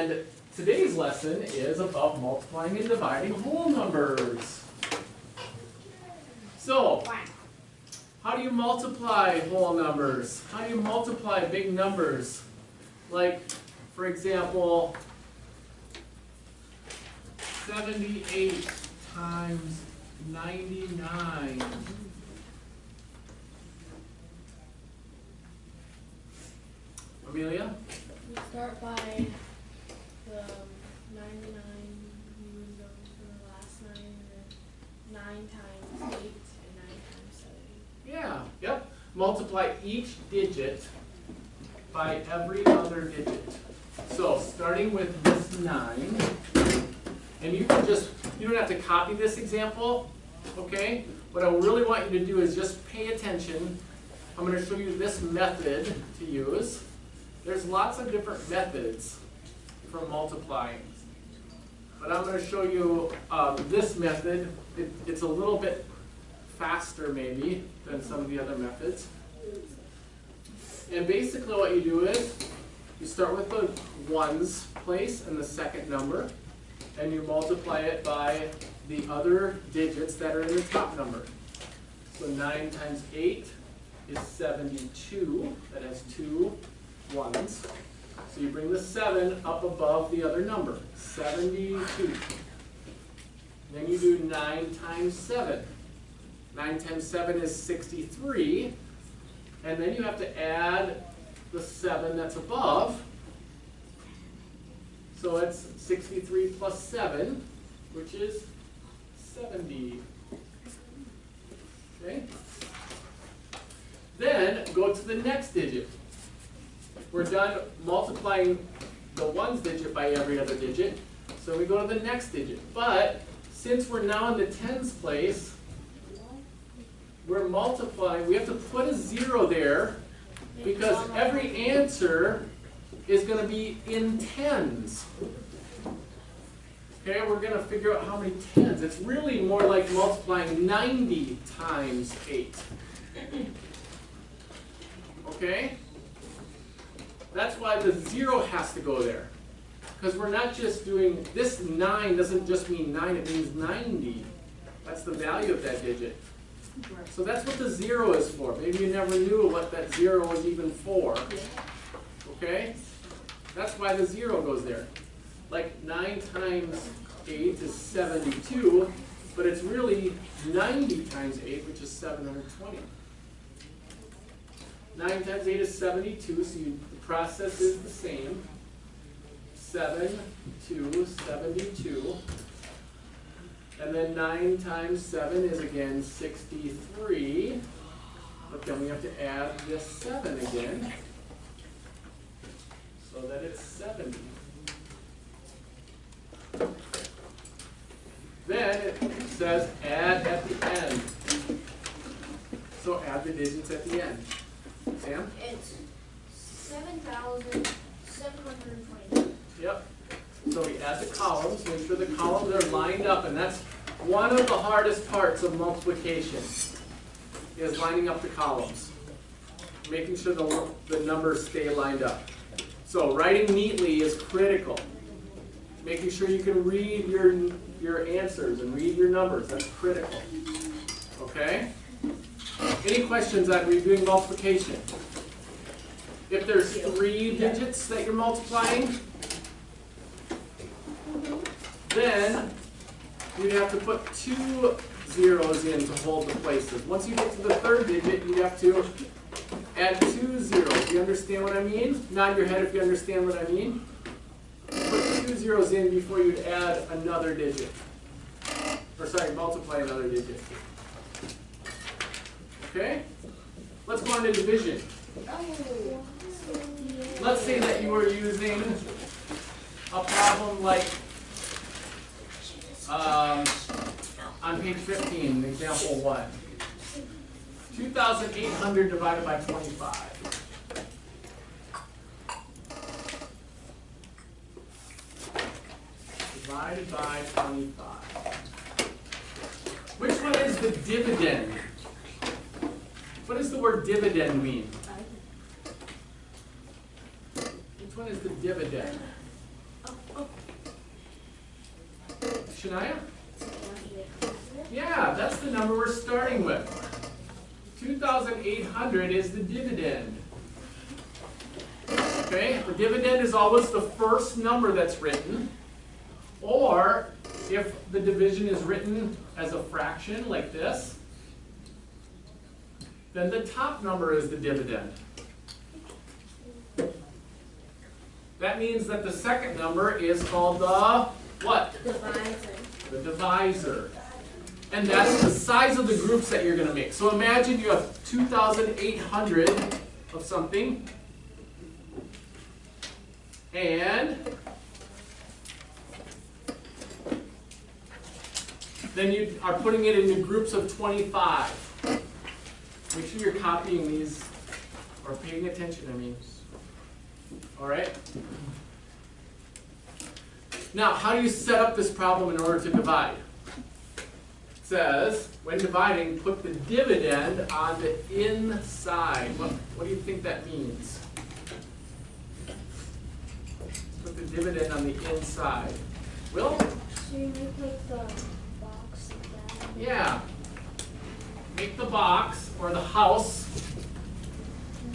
And today's lesson is about multiplying and dividing whole numbers. So, how do you multiply whole numbers? How do you multiply big numbers? Like, for example, 78 times 99. Amelia? We start by the 99, we move over to the last 9, and then 9 times 8 and 9 times 7. Yeah, yep. Multiply each digit by every other digit. So, starting with this 9, and you can just, you don't have to copy this example, okay? What I really want you to do is just pay attention. I'm going to show you this method to use. There's lots of different methods for multiplying, but I'm going to show you this method. It's a little bit faster maybe than some of the other methods. And basically what you do is you start with the ones place and the second number, and you multiply it by the other digits that are in the top number. So 9 times 8 is 72. That has 2 ones. So you bring the 7 up above the other number, 72. Then you do 9 times 7. 9 times 7 is 63. And then you have to add the 7 that's above. So it's 63 plus 7, which is 70. Okay? Then go to the next digit. We're done multiplying the ones digit by every other digit, so we go to the next digit. But since we're now in the tens place, we're multiplying, we have to put a 0 there because every answer is going to be in tens. Okay, we're going to figure out how many tens. It's really more like multiplying 90 times 8. Okay? That's why the 0 has to go there. Because we're not just doing, this 9 doesn't just mean 9, it means 90. That's the value of that digit. So that's what the 0 is for. Maybe you never knew what that 0 was even for. Okay? That's why the 0 goes there. Like 9 times 8 is 72, but it's really 90 times 8, which is 720. 9 times 8 is 72, so the process is the same. 7, 2, 72. And then 9 times 7 is again 63. But then we have to add this 7 again, so that it's 70. Then it says add at the end. So add the digits at the end. Sam? It's 7,720. Yep. So we add the columns, make sure the columns are lined up, and that's one of the hardest parts of multiplication, is lining up the columns. Making sure the numbers stay lined up. So writing neatly is critical. Making sure you can read your answers and read your numbers, that's critical. Okay? Any questions on redoing multiplication? If there's 3 digits that you're multiplying, then you'd have to put 2 zeros in to hold the places. Once you get to the third digit, you have to add 2 zeros. Do you understand what I mean? Nod your head if you understand what I mean. Put 2 zeros in before you'd add another digit. Or sorry, multiply another digit. Okay? Let's go on to division. Let's say that you were using a problem like on page 15, example 1. 2,800 divided by 25. Divided by 25. Which one is the dividend? What does the word dividend mean? Which one is the dividend? Shania? Yeah, that's the number we're starting with. 2,800 is the dividend. Okay, the dividend is always the first number that's written, or if the division is written as a fraction like this, then the top number is the dividend. That means that the second number is called the what? Divisor. The divisor. And that's the size of the groups that you're going to make. So imagine you have 2,800 of something, and then you are putting it into groups of 25. Make sure you're copying these, or paying attention, I mean. All right? Now, how do you set up this problem in order to divide? It says, when dividing, put the dividend on the inside. What do you think that means? Put the dividend on the inside. Will? So you make like the box like that? Yeah. Make the box, or the house,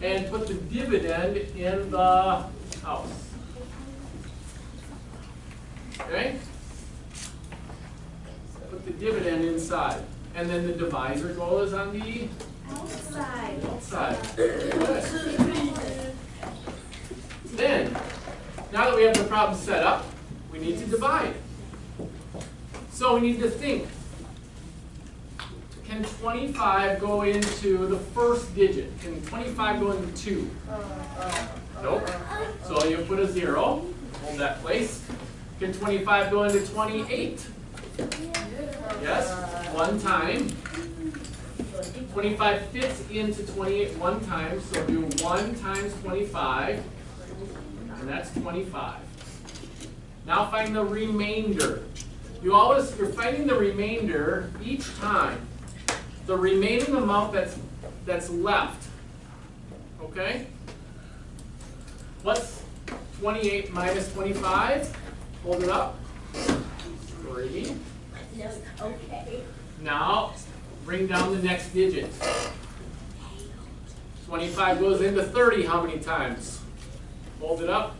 and put the dividend in the house. Okay? Put the dividend inside. And then the divisor goes on the Outside. outside. Good. Then, now that we have the problem set up, we need to divide. So we need to think. Can 25 go into the first digit? Can 25 go into 2? Nope. So you put a 0, hold that place. Can 25 go into 28? Yes, one time. 25 fits into 28 one time, so do 1 times 25, and that's 25. Now find the remainder. You're finding the remainder each time. The remaining amount that's left. Okay? What's 28 minus 25? Hold it up. 3. Okay. Now, bring down the next digit. 25 goes into 30 how many times? Hold it up.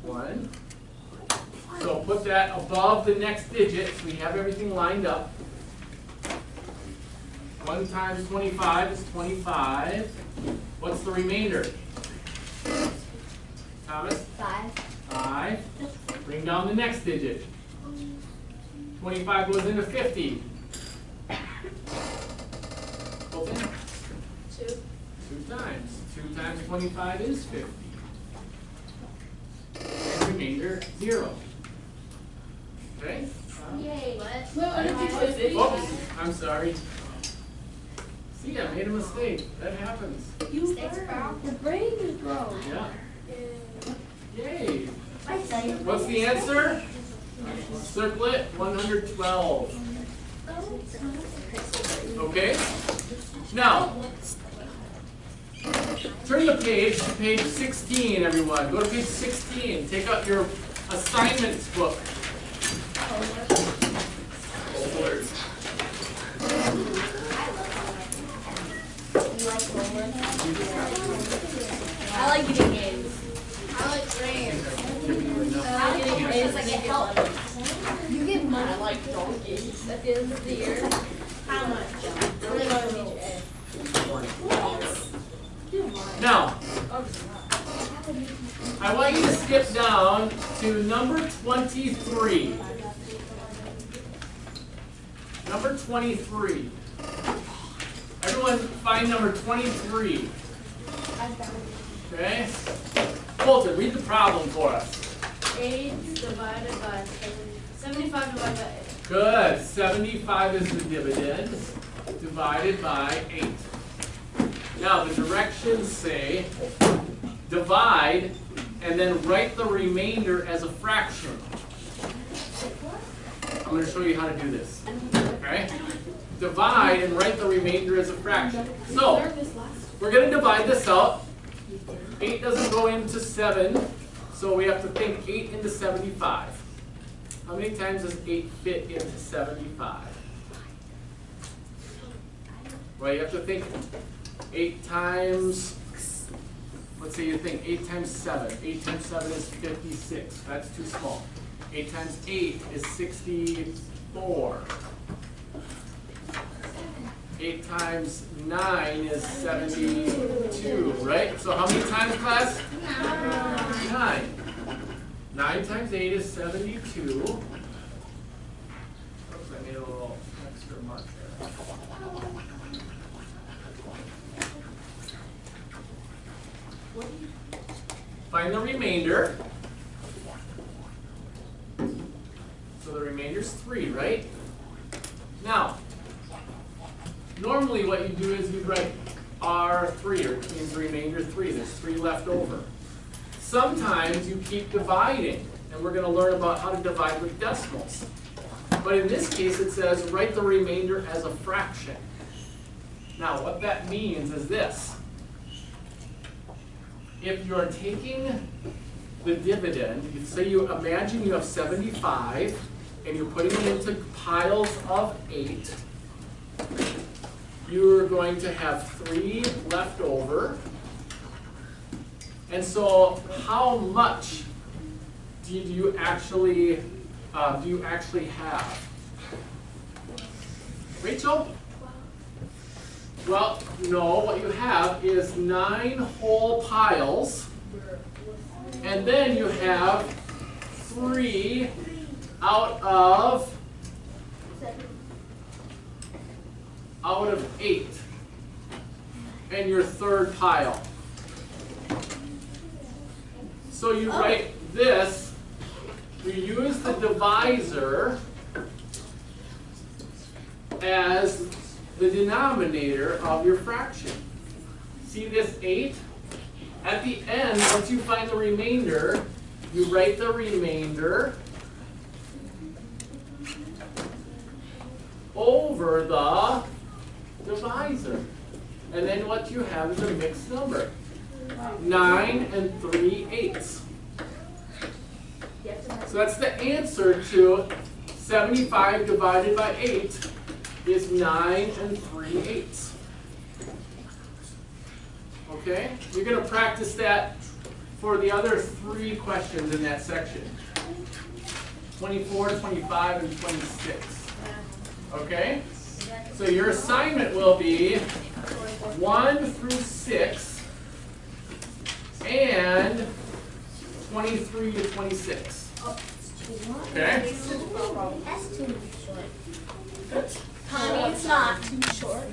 1. So put that above the next digit so we have everything lined up. 1 times 25 is 25. What's the remainder? Thomas? 5. 5. Bring down the next digit. 25 goes into 50. Open. 2. 2 times. 2 times 25 is 50. And remainder 0. Okay? Yay. Oops, I'm sorry. See, I made a mistake. That happens. You Your brain is grown. Yeah. Yay. What's the answer? Circle it, 112. Okay? Now, turn the page to page 16, everyone. Go to page 16. Take out your assignments book. Homework. I like getting A's. I like grades. I like getting A's. Like it helps. You get money. I like donkeys at the end of the year. How much? I'm gonna go to each A. Now, I want you to skip down to number 23. Number 23. Everyone find number 23. Okay? Colton, read the problem for us. 8 divided by 75 divided by 8. Good. 75 is the dividend divided by 8. Now the directions say divide and then write the remainder as a fraction. I'm going to show you how to do this. Okay? Divide and write the remainder as a fraction. So, we're going to divide this out. 8 doesn't go into 7, so we have to think 8 into 75. How many times does 8 fit into 75? Well, you have to think 8 times, let's say you think 8 times 7. 8 times 7 is 56. That's too small. 8 times 8 is 64. 8 times 9 is 72, right? So how many times, class? 9. 9 times 8 is 72. Oops, I made a little extra mark there. Find the remainder. So the remainder is 3, right? Now, normally what you do is you write R3, or it means the remainder 3. There's 3 left over. Sometimes you keep dividing, and we're going to learn about how to divide with decimals. But in this case, it says write the remainder as a fraction. Now, what that means is this. If you're taking the dividend, say you imagine you have 75, and you're putting it into piles of 8, you're going to have 3 left over. And so, how much do you actually have? Rachel? Well, no. What you have is 9 whole piles, and then you have 3 out of 8, and your third pile. So you write this, you use the divisor as the denominator of your fraction. See this 8? At the end, once you find the remainder, you write the remainder over the divisor. And then what you have is a mixed number. 9 3/8. So that's the answer to 75 divided by 8 is 9 3/8. Okay? You're going to practice that for the other 3 questions in that section. 24, 25, and 26. Okay? So your assignment will be 1 through 6 and 23 to 26. Okay? That's too short. Honey, it's not too short.